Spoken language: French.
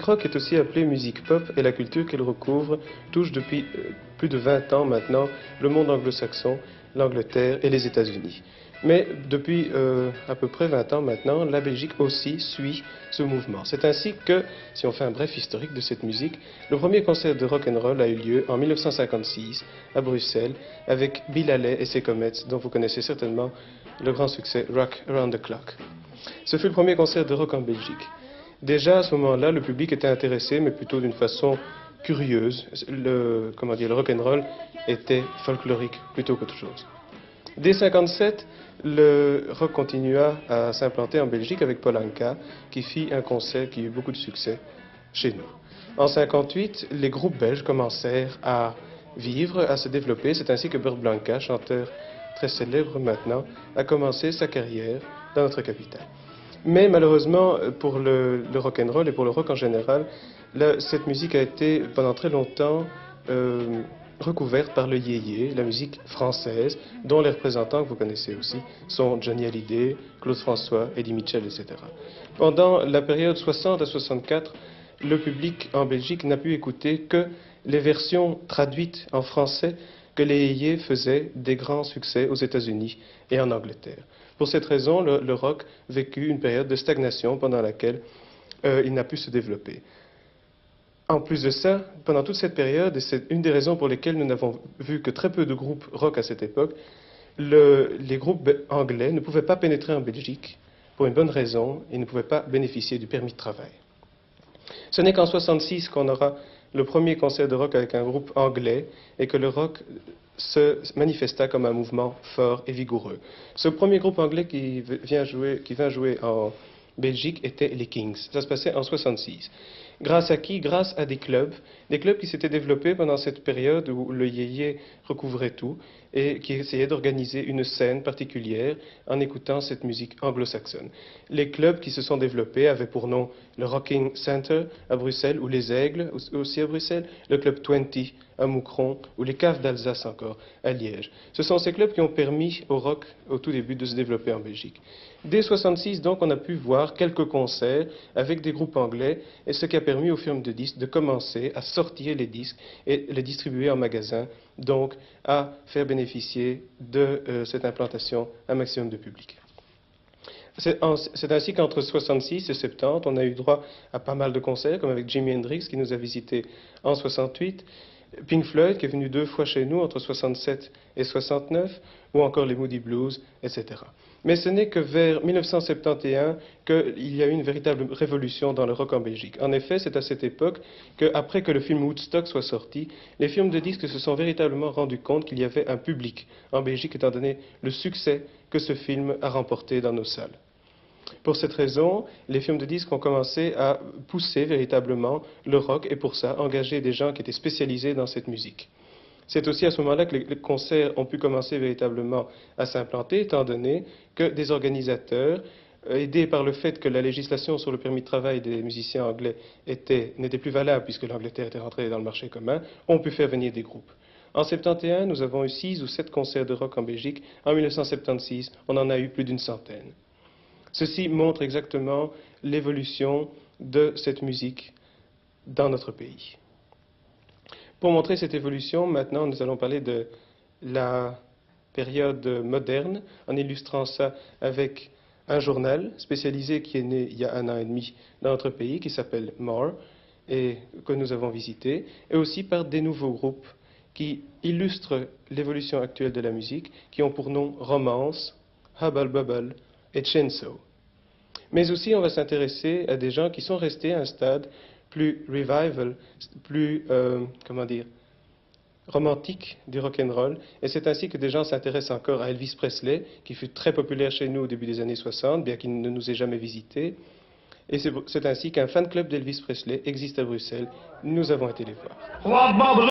musique rock est aussi appelée musique pop et la culture qu'elle recouvre touche depuis plus de 20 ans maintenant le monde anglo-saxon, l'Angleterre et les États-Unis. Mais depuis à peu près 20 ans maintenant, la Belgique aussi suit ce mouvement. C'est ainsi que, si on fait un bref historique de cette musique, le premier concert de rock and roll a eu lieu en 1956 à Bruxelles avec Bill Haley et ses Comets, dont vous connaissez certainement le grand succès Rock Around the Clock. Ce fut le premier concert de rock en Belgique. Déjà à ce moment-là, le public était intéressé, mais plutôt d'une façon curieuse. Le rock and roll était folklorique plutôt qu'autre chose. Dès 1957, le rock continua à s'implanter en Belgique avec Paul Anka, qui fit un concert qui eut beaucoup de succès chez nous. En 1958, les groupes belges commencèrent à vivre, à se développer. C'est ainsi que Bert Blanca, chanteur très célèbre maintenant, a commencé sa carrière dans notre capitale. Mais malheureusement, pour le rock and roll et pour le rock en général, cette musique a été pendant très longtemps recouverte par le yéyé, la musique française, dont les représentants que vous connaissez aussi sont Johnny Hallyday, Claude François, Eddie Mitchell, etc. Pendant la période 60 à 64, le public en Belgique n'a pu écouter que les versions traduites en français que les yéyés faisaient des grands succès aux États-Unis et en Angleterre. Pour cette raison, le rock vécut une période de stagnation pendant laquelle il n'a pu se développer. En plus de ça, pendant toute cette période, et c'est une des raisons pour lesquelles nous n'avons vu que très peu de groupes rock à cette époque, les groupes anglais ne pouvaient pas pénétrer en Belgique pour une bonne raison, ils ne pouvaient pas bénéficier du permis de travail. Ce n'est qu'en 1966 qu'on aura le premier concert de rock avec un groupe anglais et que le rock se manifesta comme un mouvement fort et vigoureux. Ce premier groupe anglais qui vint jouer en Belgique était les Kings. Ça se passait en 1966. Grâce à qui? Grâce à des clubs qui s'étaient développés pendant cette période où le yéyé recouvrait tout et qui essayaient d'organiser une scène particulière en écoutant cette musique anglo-saxonne. Les clubs qui se sont développés avaient pour nom le Rocking Center à Bruxelles ou les Aigles aussi à Bruxelles, le Club 20 à Moucron ou les Caves d'Alsace encore à Liège. Ce sont ces clubs qui ont permis au rock au tout début de se développer en Belgique. Dès 1966, donc, on a pu voir quelques concerts avec des groupes anglais, et ce qui a permis aux firmes de disques de commencer à sortir les disques et les distribuer en magasin, donc à faire bénéficier de cette implantation un maximum de public. C'est ainsi qu'entre 1966 et 1970, on a eu droit à pas mal de concerts, comme avec Jimi Hendrix qui nous a visités en 1968, Pink Floyd qui est venu 2 fois chez nous entre 1967 et 1969, ou encore les Moody Blues, etc. Mais ce n'est que vers 1971 qu'il y a eu une véritable révolution dans le rock en Belgique. En effet, c'est à cette époque qu'après que le film Woodstock soit sorti, les firmes de disques se sont véritablement rendues compte qu'il y avait un public en Belgique étant donné le succès que ce film a remporté dans nos salles. Pour cette raison, les firmes de disques ont commencé à pousser véritablement le rock et pour ça engager des gens qui étaient spécialisés dans cette musique. C'est aussi à ce moment-là que les concerts ont pu commencer véritablement à s'implanter, étant donné que des organisateurs, aidés par le fait que la législation sur le permis de travail des musiciens anglais n'était plus valable puisque l'Angleterre était rentrée dans le marché commun, ont pu faire venir des groupes. En 1971, nous avons eu 6 ou 7 concerts de rock en Belgique. En 1976, on en a eu plus d'une centaine. Ceci montre exactement l'évolution de cette musique dans notre pays. Pour montrer cette évolution, maintenant nous allons parler de la période moderne, en illustrant ça avec un journal spécialisé qui est né il y a 1 an et demi dans notre pays, qui s'appelle More, et que nous avons visité, et aussi par des nouveaux groupes qui illustrent l'évolution actuelle de la musique, qui ont pour nom Romance, Hubble Bubble et Chainsaw. Mais aussi, on va s'intéresser à des gens qui sont restés à un stade plus revival, plus, romantique du rock'n'roll. Et c'est ainsi que des gens s'intéressent encore à Elvis Presley, qui fut très populaire chez nous au début des années 60, bien qu'il ne nous ait jamais visités. Et c'est ainsi qu'un fan club d'Elvis Presley existe à Bruxelles. Nous avons été les voir.